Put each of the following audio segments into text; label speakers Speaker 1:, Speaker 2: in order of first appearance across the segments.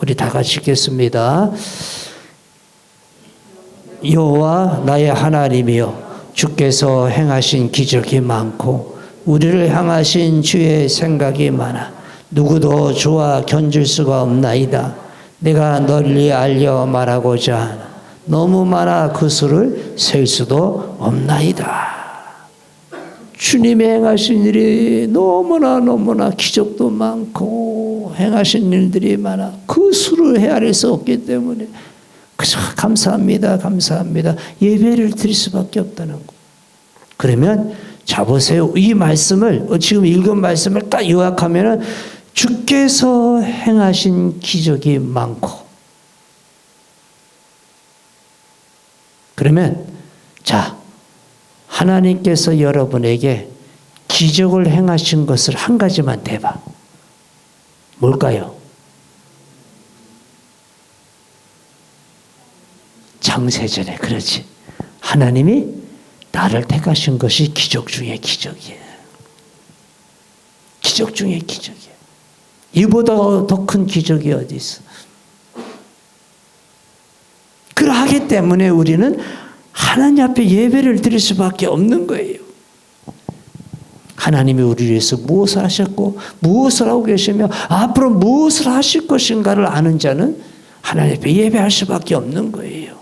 Speaker 1: 우리 다 같이 읽겠습니다. 여호와 나의 하나님이여, 주께서 행하신 기적이 많고 우리를 향하신 주의 생각이 많아 누구도 주와 견줄 수가 없나이다. 내가 널리 알려 말하고자 하나 너무 많아 그 수를 셀 수도 없나이다. 주님이 행하신 일이 너무나 기적도 많고 행하신 일들이 많아 그 수를 헤아릴 수 없기 때문에 그저 감사합니다. 예배를 드릴 수밖에 없다는 거. 그러면 자 보세요. 이 말씀을 지금 읽은 말씀을 딱 요약하면은 주께서 행하신 기적이 많고, 그러면 자 하나님께서 여러분에게 기적을 행하신 것을 한 가지만 대봐. 뭘까요? 창세전에. 그렇지. 하나님이 나를 택하신 것이 기적 중에 기적이에요. 기적 중에 기적이에요. 이보다 더 큰 기적이 어디 있어? 그러하기 때문에 우리는 하나님 앞에 예배를 드릴 수밖에 없는 거예요. 하나님이 우리를 위해서 무엇을 하셨고 무엇을 하고 계시며 앞으로 무엇을 하실 것인가를 아는 자는 하나님 앞에 예배할 수밖에 없는 거예요.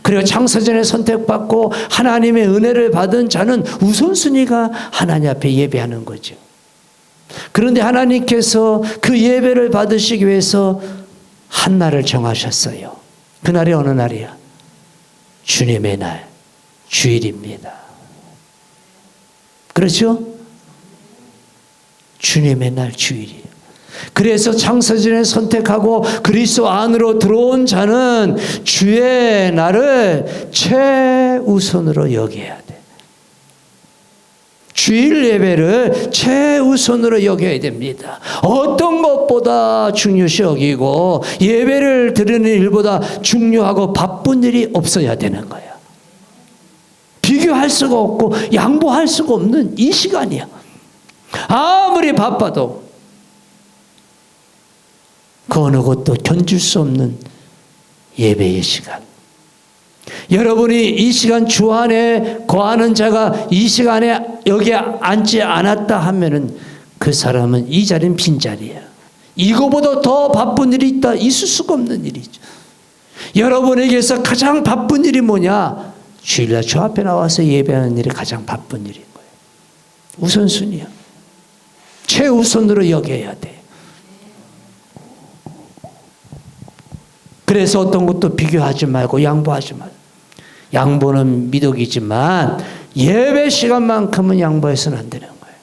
Speaker 1: 그리고 창세전에 선택받고 하나님의 은혜를 받은 자는 우선순위가 하나님 앞에 예배하는 거죠. 그런데 하나님께서 그 예배를 받으시기 위해서 한 날을 정하셨어요. 그날이 어느 날이야? 주님의 날, 주일입니다. 그렇죠? 주님의 날, 주일이에요. 그래서 창세전에 선택하고 그리스도 안으로 들어온 자는 주의 날을 최우선으로 여겨야 돼. 주일 예배를 최우선으로 여겨야 됩니다. 어떤 것보다 중요시 여기고 예배를 드리는 일보다 중요하고 바쁜 일이 없어야 되는 거야. 비교할 수가 없고 양보할 수가 없는 이 시간이야. 아무리 바빠도 그 어느 것도 견줄 수 없는 예배의 시간. 여러분이 이 시간 주 안에 거하는 자가 이 시간에 여기 앉지 않았다 하면은 그 사람은 이 자리는 빈자리야. 이거보다 더 바쁜 일이 있다. 있을 수가 없는 일이죠. 여러분에게서 가장 바쁜 일이 뭐냐? 주일날 주 앞에 나와서 예배하는 일이 가장 바쁜 일인 거예요. 우선순위야. 최우선으로 여겨야 돼. 그래서 어떤 것도 비교하지 말고 양보하지 말고. 양보는 미덕이지만 예배 시간만큼은 양보해서는 안 되는 거예요.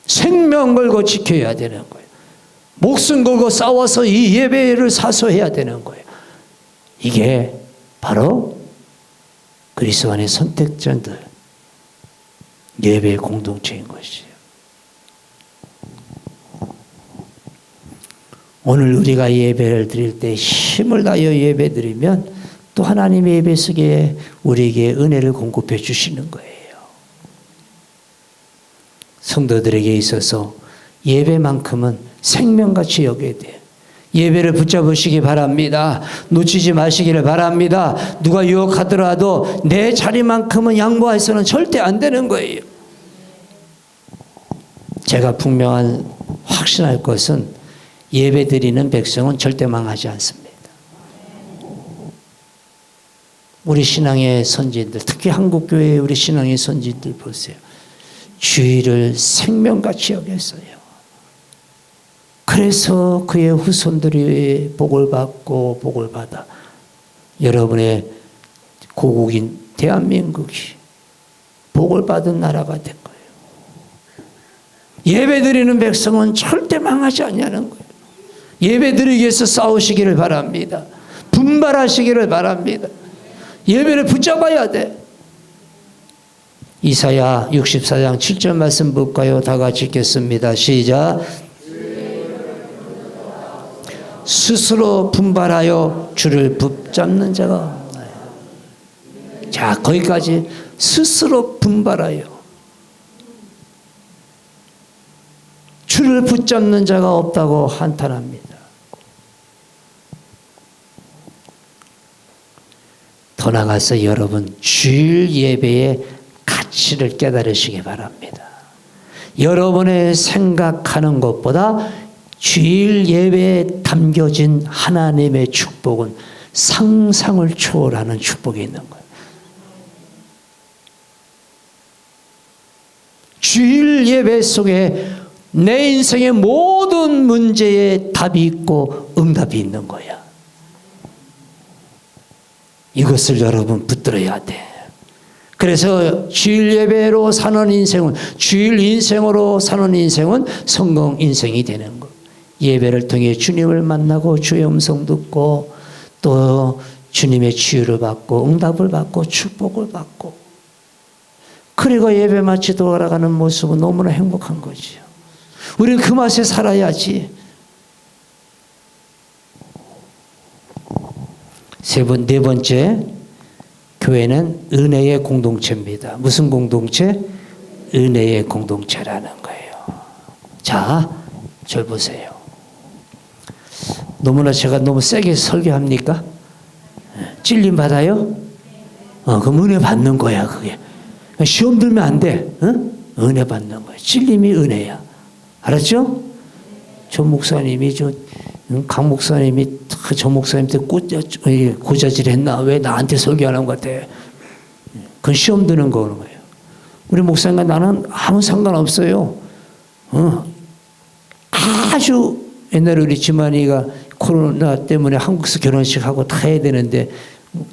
Speaker 1: 생명 걸고 지켜야 되는 거예요. 목숨 걸고 싸워서 이 예배를 사수해야 되는 거예요. 이게 바로 그리스도 안의 선택자들 예배의 공동체인 것이에요. 오늘 우리가 예배를 드릴 때 힘을 다하여 예배 드리면 또 하나님의 예배 속에 우리에게 은혜를 공급해 주시는 거예요. 성도들에게 있어서 예배만큼은 생명같이 여겨야 돼요. 예배를 붙잡으시기 바랍니다. 놓치지 마시기를 바랍니다. 누가 유혹하더라도 내 자리만큼은 양보해서는 절대 안 되는 거예요. 제가 분명한 확신할 것은 예배 드리는 백성은 절대 망하지 않습니다. 우리 신앙의 선진들, 특히 한국교회의 우리 신앙의 선진들 보세요. 주일을 생명같이 여겼어요. 그래서 그의 후손들이 복을 받고 복을 받아 여러분의 고국인 대한민국이 복을 받은 나라가 된 거예요. 예배 드리는 백성은 절대 망하지 않냐는 거예요. 예배 드리기 위해서 싸우시기를 바랍니다. 분발하시기를 바랍니다. 예배를 붙잡아야 돼. 이사야 64장 7절 말씀 볼까요? 다 같이 읽겠습니다. 시작. 스스로 분발하여 주를 붙잡는 자가 없나요? 자, 거기까지 스스로 분발하여 주를 붙잡는 자가 없다고 한탄합니다. 더 나아가서 여러분 주일 예배의 가치를 깨달으시기 바랍니다. 여러분의 생각하는 것보다 주일 예배에 담겨진 하나님의 축복은 상상을 초월하는 축복이 있는 거예요. 주일 예배 속에 내 인생의 모든 문제에 답이 있고 응답이 있는 거야. 이것을 여러분 붙들어야 돼. 그래서 주일 예배로 사는 인생은, 주일 인생으로 사는 인생은 성공 인생이 되는 거. 예배를 통해 주님을 만나고 주의 음성 듣고 또 주님의 치유를 받고 응답을 받고 축복을 받고, 그리고 예배 마치 돌아가는 모습은 너무나 행복한 거지요. 우리는 그 맛에 살아야지. 네 번째, 교회는 은혜의 공동체입니다. 무슨 공동체? 은혜의 공동체라는 거예요. 자, 절 보세요. 너무나 제가 너무 세게 설교합니까? 찔림 받아요? 그럼 은혜 받는 거야, 그게. 시험 들면 안 돼. 은혜 받는 거야. 찔림이 은혜야. 알았죠? 저 목사님이, 강 목사님이 저 목사님한테 고자질 했나? 왜 나한테 설교 안 한 것 같아? 그건 시험 드는 거예요. 우리 목사님과 나는 아무 상관없어요. 아주 옛날에 우리 지만이가 코로나 때문에 한국에서 결혼식 하고 다 해야 되는데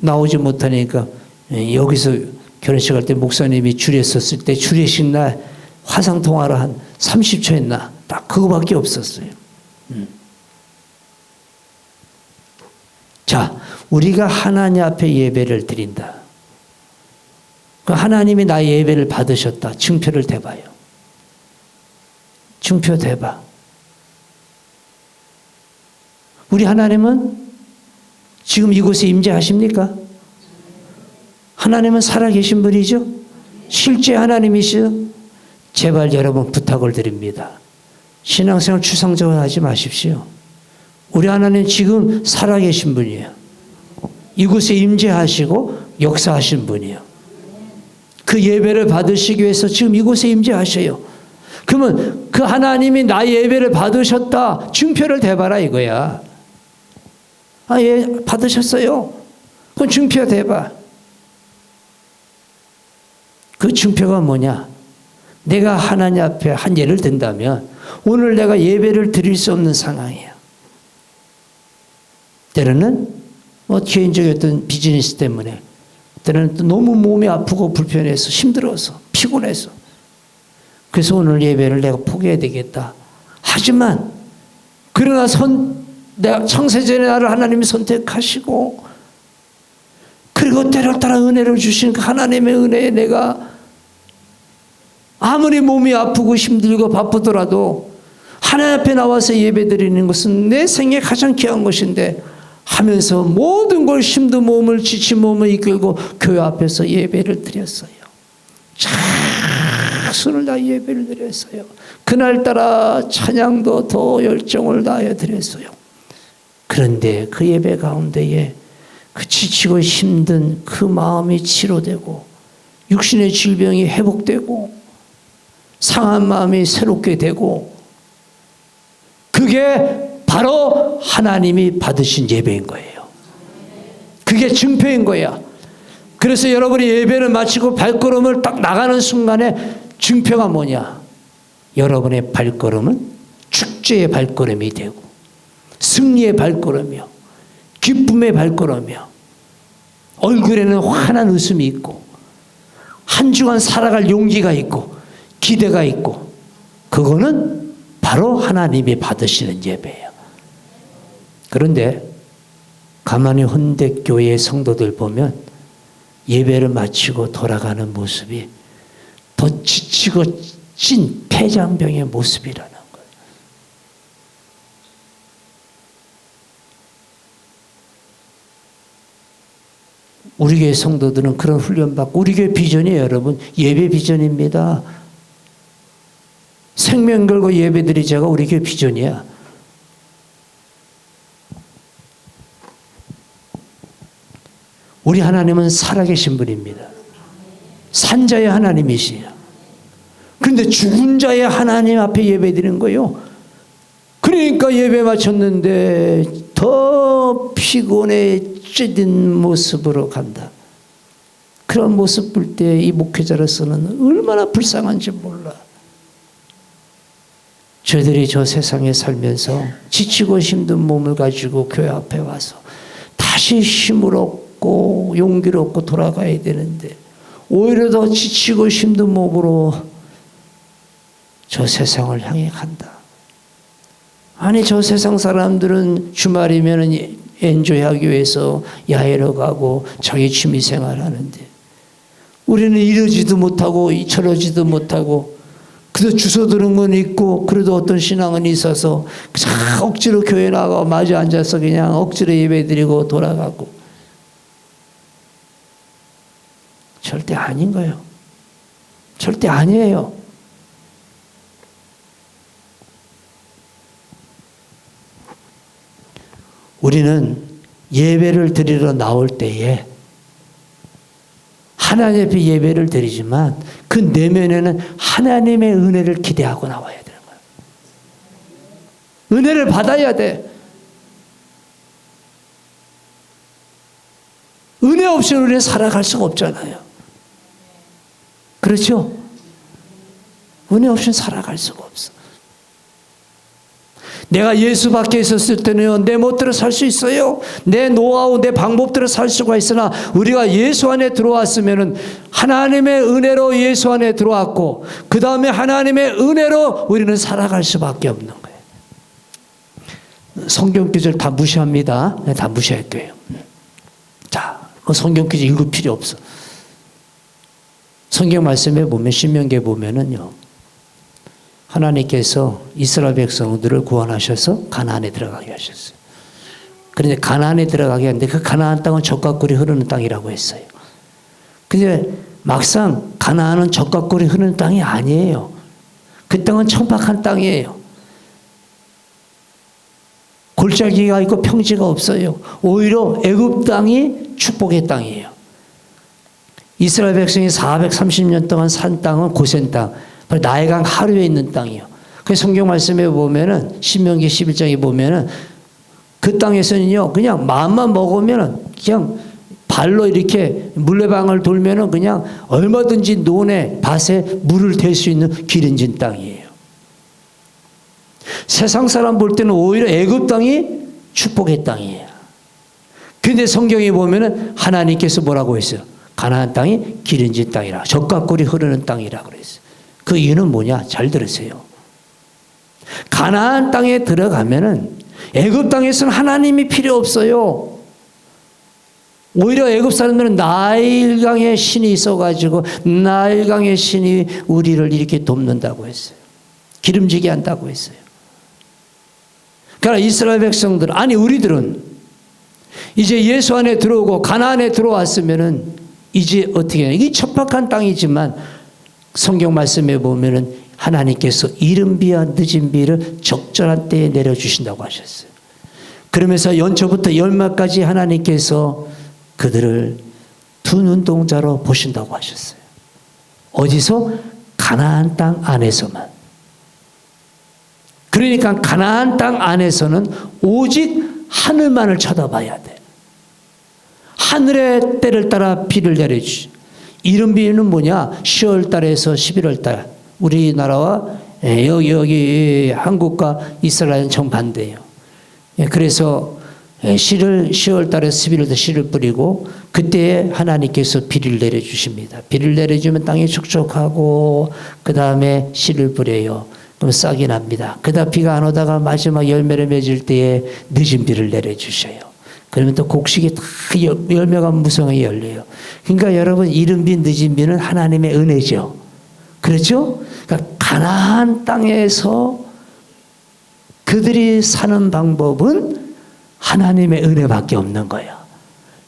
Speaker 1: 나오지 못하니까 여기서 결혼식 할 때 목사님이 줄에 섰을 때 주례식 날 화상통화를 한 30초 했나? 딱 그거밖에 없었어요. 자, 우리가 하나님 앞에 예배를 드린다. 그 하나님이 나의 예배를 받으셨다. 증표를 대봐요. 증표 대봐. 우리 하나님은 지금 이곳에 임재하십니까? 하나님은 살아계신 분이죠? 실제 하나님이시죠? 제발 여러분 부탁을 드립니다. 신앙생활 추상적으로 하지 마십시오. 우리 하나님 지금 살아계신 분이에요. 이곳에 임재하시고 역사하신 분이에요. 그 예배를 받으시기 위해서 지금 이곳에 임재하셔요. 그러면 그 하나님이 나의 예배를 받으셨다. 증표를 대봐라 이거야. 예, 받으셨어요. 그럼 증표 대봐. 그 증표가 뭐냐? 내가 하나님 앞에 한 예를 든다면 오늘 내가 예배를 드릴 수 없는 상황이에요. 때로는 개인적인 어떤 비즈니스 때문에, 때로는 또 너무 몸이 아프고 불편해서 힘들어서 피곤해서, 그래서 오늘 예배를 내가 포기해야 되겠다. 하지만 그러나 내가 창세전에 나를 하나님이 선택하시고 그리고 때를 따라 은혜를 주신 그 하나님의 은혜에 내가 아무리 몸이 아프고 힘들고 바쁘더라도 하나님 앞에 나와서 예배 드리는 것은 내 생에 가장 귀한 것인데 하면서 모든 걸 힘든 몸을 지친 몸을 이끌고 교회 앞에서 예배를 드렸어요. 손을 다 예배를 드렸어요. 그날따라 찬양도 더 열정을 다해 드렸어요. 그런데 그 예배 가운데에 그 지치고 힘든 그 마음이 치료되고 육신의 질병이 회복되고 상한 마음이 새롭게 되고, 그게 바로 하나님이 받으신 예배인 거예요. 그게 증표인 거야. 그래서 여러분이 예배를 마치고 발걸음을 딱 나가는 순간에 증표가 뭐냐? 여러분의 발걸음은 축제의 발걸음이 되고 승리의 발걸음이요, 기쁨의 발걸음이요, 얼굴에는 환한 웃음이 있고 한 주간 살아갈 용기가 있고 기대가 있고, 그거는 바로 하나님이 받으시는 예배예요. 그런데 가만히 헌대교회의 성도들 보면 예배를 마치고 돌아가는 모습이 더 지치고 찐 폐장병의 모습이라는 거예요. 우리 교회 성도들은 그런 훈련받고, 우리 교회 비전이에요, 여러분. 예배 비전입니다. 생명 걸고 예배 드리자가 우리 교회 비전이야. 우리 하나님은 살아계신 분입니다. 산자의 하나님이시요. 그런데 죽은 자의 하나님 앞에 예배드리는 거예요. 그러니까 예배 마쳤는데 더 피곤해 찌든 모습으로 간다. 그런 모습 볼 때 이 목회자로서는 얼마나 불쌍한지 몰라. 저희들이 저 세상에 살면서 지치고 힘든 몸을 가지고 교회 앞에 와서 다시 힘을 얻고 용기를 얻고 돌아가야 되는데 오히려 더 지치고 힘든 몸으로 저 세상을 향해 간다. 아니 저 세상 사람들은 주말이면 엔조이하기 위해서 야외로 가고 자기 취미생활 하는데 우리는 이러지도 못하고 저러지도 못하고 그래도 주워 들은 건 있고 그래도 어떤 신앙은 있어서 억지로 교회 나가고 마주 앉아서 그냥 억지로 예배드리고 돌아가고 절대 아닌 거예요. 절대 아니에요. 우리는 예배를 드리러 나올 때에 하나님 앞에 예배를 드리지만 그 내면에는 하나님의 은혜를 기대하고 나와야 되는 거예요. 은혜를 받아야 돼. 은혜 없이는 우리는 살아갈 수가 없잖아요. 그렇죠? 은혜 없이는 살아갈 수가 없어. 내가 예수 밖에 있었을 때는 내 멋대로 살 수 있어요. 내 노하우, 내 방법대로 살 수가 있으나 우리가 예수 안에 들어왔으면 하나님의 은혜로 예수 안에 들어왔고 그 다음에 하나님의 은혜로 우리는 살아갈 수밖에 없는 거예요. 성경 구절 다 무시합니다. 다 무시할 거예요. 자, 성경 구절 읽을 필요 없어. 성경 말씀에 보면 신명기에 보면은요. 하나님께서 이스라엘 백성들을 구원하셔서 가나안에 들어가게 하셨어요. 그런데 가나안에 들어가게 하는데 그 가나안 땅은 젖과 꿀이 흐르는 땅이라고 했어요. 근데 막상 가나안은 젖과 꿀이 흐르는 땅이 아니에요. 그 땅은 천박한 땅이에요. 골짜기가 있고 평지가 없어요. 오히려 애굽 땅이 축복의 땅이에요. 이스라엘 백성이 430년 동안 산 땅은 고센 땅. 나일강 하류에 있는 땅이요. 그 성경 말씀에 보면은 신명기 11장에 보면은 그 땅에서는요 그냥 마음만 먹으면은 그냥 발로 이렇게 물레방을 돌면은 그냥 얼마든지 논에 밭에 물을 댈 수 있는 기름진 땅이에요. 세상 사람 볼 때는 오히려 애굽 땅이 축복의 땅이에요. 근데 성경에 보면은 하나님께서 뭐라고 했어요? 가나안 땅이 기름진 땅이라, 젖과 꿀이 흐르는 땅이라 그랬어요. 그 이유는 뭐냐? 잘 들으세요. 가나안 땅에 들어가면은 애굽 땅에서는 하나님이 필요 없어요. 오히려 애굽 사람들은 나일강의 신이 있어가지고 나일강의 신이 우리를 이렇게 돕는다고 했어요. 기름지게 한다고 했어요. 그러니까 이스라엘 백성들, 아니 우리들은 이제 예수 안에 들어오고 가나안에 들어왔으면은 이제 어떻게 해요? 이게 척박한 땅이지만 성경 말씀에 보면은 하나님께서 이른 비와 늦은 비를 적절한 때에 내려주신다고 하셨어요. 그러면서 연초부터 열마까지 하나님께서 그들을 두 눈동자로 보신다고 하셨어요. 어디서? 가나안 땅 안에서만. 그러니까 가나안 땅 안에서는 오직 하늘만을 쳐다봐야 돼. 하늘의 때를 따라 비를 내려주시. 이른 비는 뭐냐? 10월 달에서 11월 달. 우리나라와 여기 한국과 이스라엘은 정반대예요. 그래서 씨를 10월 달에서 11월 달 씨를 뿌리고 그때 하나님께서 비를 내려주십니다. 비를 내려주면 땅이 촉촉하고 그 다음에 씨를 뿌려요. 그럼 싹이 납니다. 그다음 비가 안 오다가 마지막 열매를 맺을 때에 늦은 비를 내려주셔요. 그러면 또 곡식이 다 열매가 무성하게 열려요. 그러니까 여러분 이른 비 늦은 비는 하나님의 은혜죠. 그렇죠? 그러니까 가나안 땅에서 그들이 사는 방법은 하나님의 은혜밖에 없는 거예요.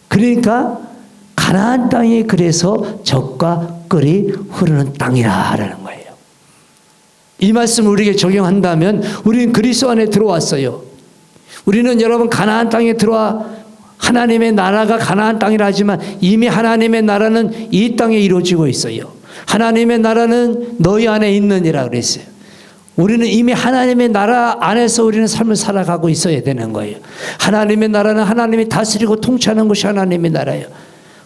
Speaker 1: 그러니까 가나안 땅이 그래서 젖과 꿀이 흐르는 땅이라는 거예요. 이 말씀을 우리에게 적용한다면 우리는 그리스도 안에 들어왔어요. 우리는 여러분 가나안 땅에 들어와 하나님의 나라가 가나안 땅이라 하지만 이미 하나님의 나라는 이 땅에 이루어지고 있어요. 하나님의 나라는 너희 안에 있느니라 그랬어요. 우리는 이미 하나님의 나라 안에서 우리는 삶을 살아가고 있어야 되는 거예요. 하나님의 나라는 하나님이 다스리고 통치하는 것이 하나님의 나라예요.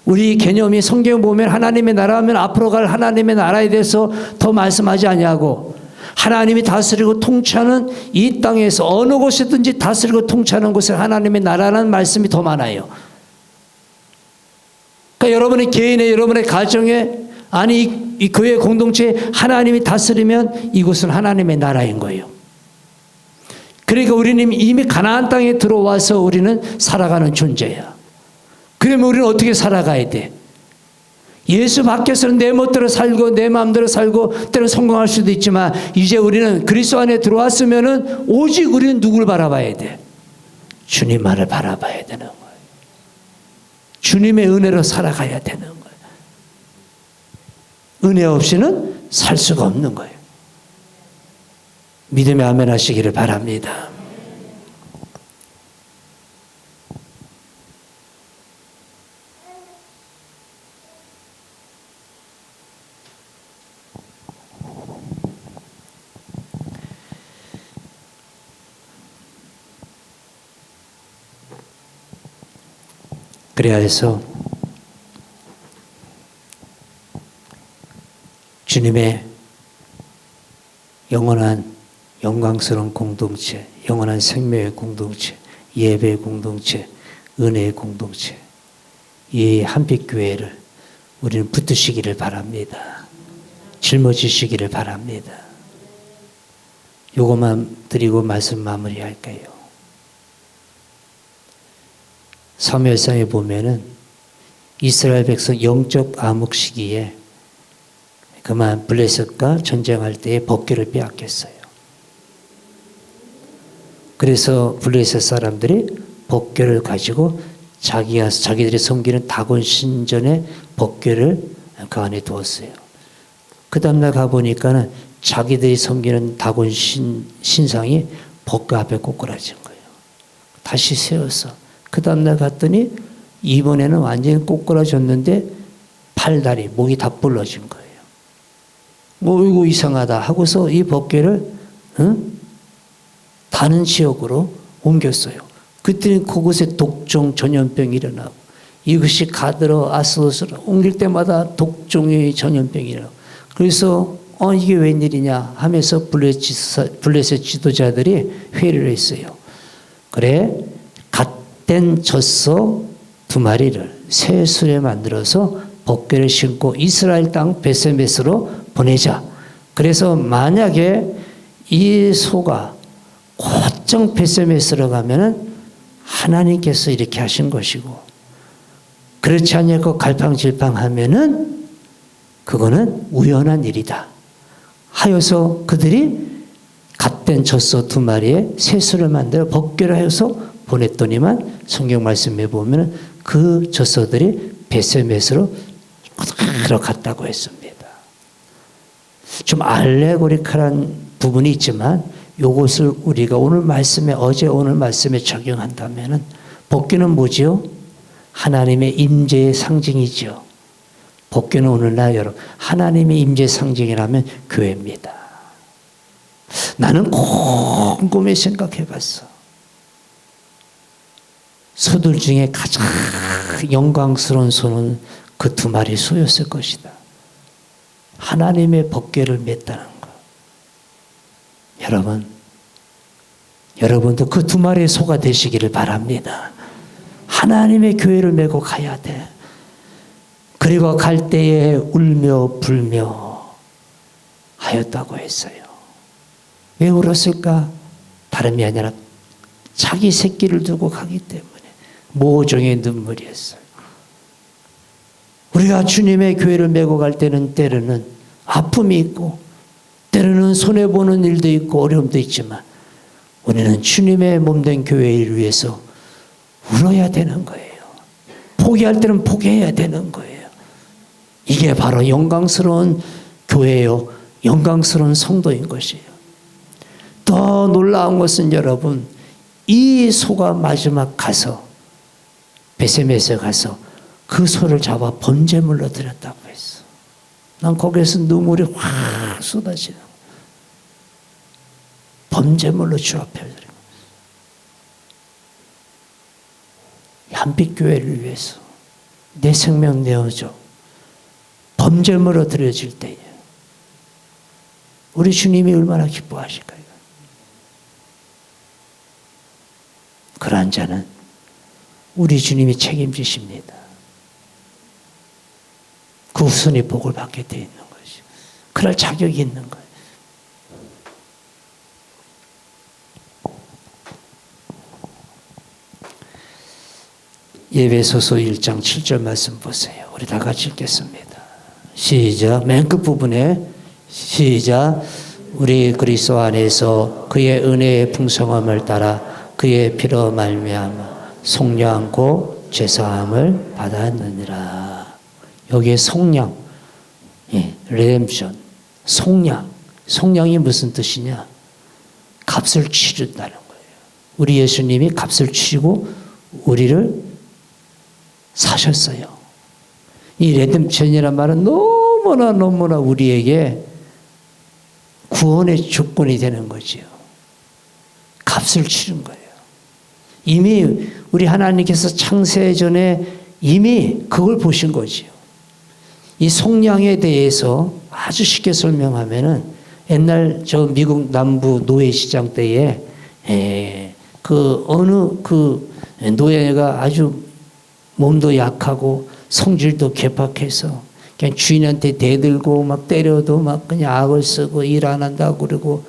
Speaker 1: 우리 개념이 성경 보면 하나님의 나라면 앞으로 갈 하나님의 나라에 대해서 더 말씀하지 아니하고 하나님이 다스리고 통치하는 이 땅에서 어느 곳이든지 다스리고 통치하는 곳에 하나님의 나라라는 말씀이 더 많아요. 그러니까 여러분의 개인의 여러분의 가정에 아니 이 교회 공동체에 하나님이 다스리면 이곳은 하나님의 나라인 거예요. 그러니까 우리는 이미 가나안 땅에 들어와서 우리는 살아가는 존재야. 그러면 우리는 어떻게 살아가야 돼? 예수 밖에서는 내 멋대로 살고 내 마음대로 살고 때로는 성공할 수도 있지만 이제 우리는 그리스도 안에 들어왔으면은 오직 우리는 누구를 바라봐야 돼? 주님만을 바라봐야 되는 거예요. 주님의 은혜로 살아가야 되는 거예요. 은혜 없이는 살 수가 없는 거예요. 믿음의 아멘 하시기를 바랍니다. 그래야 해서 주님의 영원한 영광스러운 공동체, 영원한 생명의 공동체, 예배의 공동체, 은혜의 공동체, 이 한빛교회를 우리는 붙드시기를 바랍니다. 짊어지시기를 바랍니다. 요것만 드리고 말씀 마무리할까요? 사무엘상에 보면은 이스라엘 백성 영적 암흑 시기에 그만 블레셋과 전쟁할 때에 법궤를 빼앗겼어요. 그래서 블레셋 사람들이 법궤를 가지고 자기들이 섬기는 다곤 신전에 법궤를 그 안에 두었어요. 그 다음날 가보니까는 자기들이 섬기는 다곤 신상이 법궤 앞에 꼬꾸라진 거예요. 다시 세워서 그 다음날 갔더니 이번에는 완전히 꼬꾸라졌는데 팔다리, 목이 다 불러진 거예요. 이거 이상하다 하고서 이 법궤를 다른 지역으로 옮겼어요. 그때는 그곳에 독종 전염병이 일어나고 이것이 가들어 아스도스로 옮길 때마다 독종의 전염병이 일어나고 그래서 이게 웬일이냐 하면서 블레셋 지도자들이 회의를 했어요. 그래 갓된 젖소 2마리를 새 술에 만들어서 법궤를 신고 이스라엘 땅 베세메스로 보내자. 그래서 만약에 이 소가 곧정 베세메스로 가면은 하나님께서 이렇게 하신 것이고 그렇지 않고 갈팡질팡하면은 그거는 우연한 일이다 하여서 그들이 갓된 젖소 2마리에 새수를 만들어 법궤를 해서 보냈더니만 성경 말씀에 보면 그 젖소들이 베세메스로 그대로 갔다고 했습니다. 좀 알레고리컬한 부분이 있지만 이것을 우리가 오늘 말씀에 적용한다면은 법궤는 뭐지요? 하나님의 임재의 상징이죠. 법궤는 오늘날 여러분 하나님의 임재의 상징이라면 교회입니다. 나는 곰곰이 생각해봤어. 소들 중에 가장 영광스러운 소는 그 2마리 소였을 것이다. 하나님의 법궤를 맸다는 것. 여러분도 그 2마리의 소가 되시기를 바랍니다. 하나님의 교회를 메고 가야 돼. 그리고 갈 때에 울며 불며 하였다고 했어요. 왜 울었을까? 다름이 아니라 자기 새끼를 두고 가기 때문에 모종의 눈물이었어요. 우리가 주님의 교회를 메고 갈 때는 때로는 아픔이 있고 때로는 손해보는 일도 있고 어려움도 있지만 우리는 주님의 몸된 교회를 위해서 울어야 되는 거예요. 포기할 때는 포기해야 되는 거예요. 이게 바로 영광스러운 교회요. 영광스러운 성도인 것이에요. 더 놀라운 것은 여러분 이 소가 마지막 가서 베세메스에 가서 그 소를 잡아 번제물로 드렸다고 했어. 난 거기에서 눈물이 확 쏟아지는 거야. 번제물로 주 앞에 드리는 거야. 한빛교회를 위해서 내 생명 내어줘. 번제물로 드려질 때에 우리 주님이 얼마나 기뻐하실까요? 그러한 자는 우리 주님이 책임지십니다. 그 후손이 복을 받게 되어 있는 것이. 그럴 자격이 있는 거예요. 에베소서 1장 7절 말씀 보세요. 우리 다 같이 읽겠습니다. 시작. 맨 끝부분에 시작. 우리 그리스도 안에서 그의 은혜의 풍성함을 따라 그의 피로 말미암아 속량고 죄사함을 받았느니라. 여기에 속량, 레뎀션, 속량. 속량이 무슨 뜻이냐? 값을 치른다는 거예요. 우리 예수님이 값을 치르고 우리를 사셨어요. 이 레뎀션이란 말은 너무나 우리에게 구원의 조건이 되는 거지요. 값을 치른 거예요. 이미 우리 하나님께서 창세 전에 이미 그걸 보신 거지요. 이 속량에 대해서 아주 쉽게 설명하면은 옛날 저 미국 남부 노예 시장 때에 그 어느 그 노예가 아주 몸도 약하고 성질도 괴팍해서 그냥 주인한테 대들고 막 때려도 막 그냥 악을 쓰고 일 안 한다고 그러고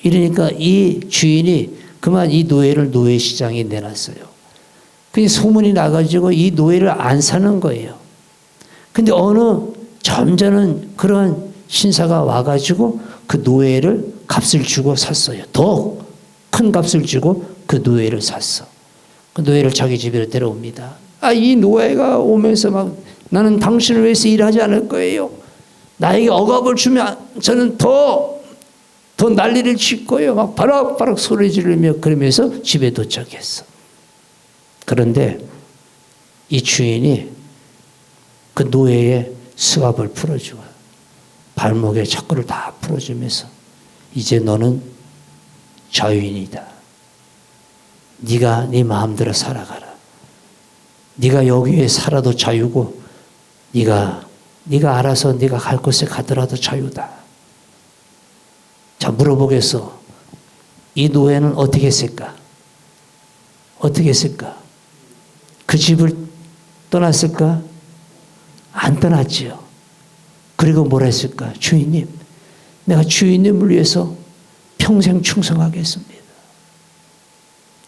Speaker 1: 이러니까 이 주인이 그만 이 노예를 노예 시장에 내놨어요. 그 소문이 나가지고 이 노예를 안 사는 거예요. 근데 어느 점잖은 그런 신사가 와가지고 그 노예를 값을 주고 샀어요. 더 큰 값을 주고 그 노예를 샀어. 그 노예를 자기 집으로 데려옵니다. 이 노예가 오면서 막 나는 당신을 위해서 일하지 않을 거예요. 나에게 억압을 주면 저는 더 난리를 칠 거예요. 막 바락바락 소리 지르며 그러면서 집에 도착했어. 그런데 이 주인이 그 노예의 수갑을 풀어주고 발목에 자꾸를 다 풀어주면서 이제 너는 자유인이다. 네가 네 마음대로 살아가라. 네가 여기에 살아도 자유고 네가 알아서 네가 갈 곳에 가더라도 자유다. 자, 물어보겠어. 이 노예는 어떻게 했을까? 어떻게 했을까? 그 집을 떠났을까? 안 떠났지요. 그리고 뭘 했을까? 주인님, 내가 주인님을 위해서 평생 충성하겠습니다.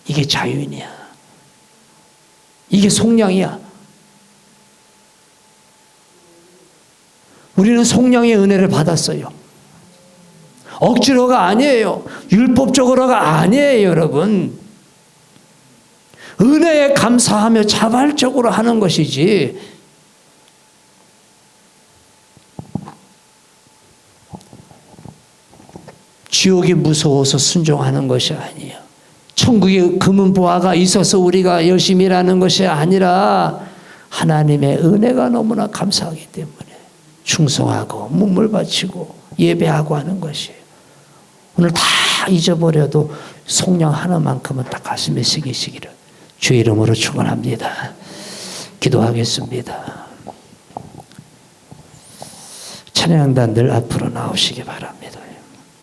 Speaker 1: 이게 자유인이야. 이게 속량이야. 우리는 속량의 은혜를 받았어요. 억지로가 아니에요. 율법적으로가 아니에요, 여러분. 은혜에 감사하며 자발적으로 하는 것이지. 지옥이 무서워서 순종하는 것이 아니에요. 천국에 금은 보화가 있어서 우리가 열심히 일하는 것이 아니라 하나님의 은혜가 너무나 감사하기 때문에 충성하고 몸을 바치고 예배하고 하는 것이에요. 오늘 다 잊어버려도 속량 하나만큼은 딱 가슴에 새기시기를 주의 이름으로 축원합니다. 기도하겠습니다. 찬양단들 앞으로 나오시기 바랍니다.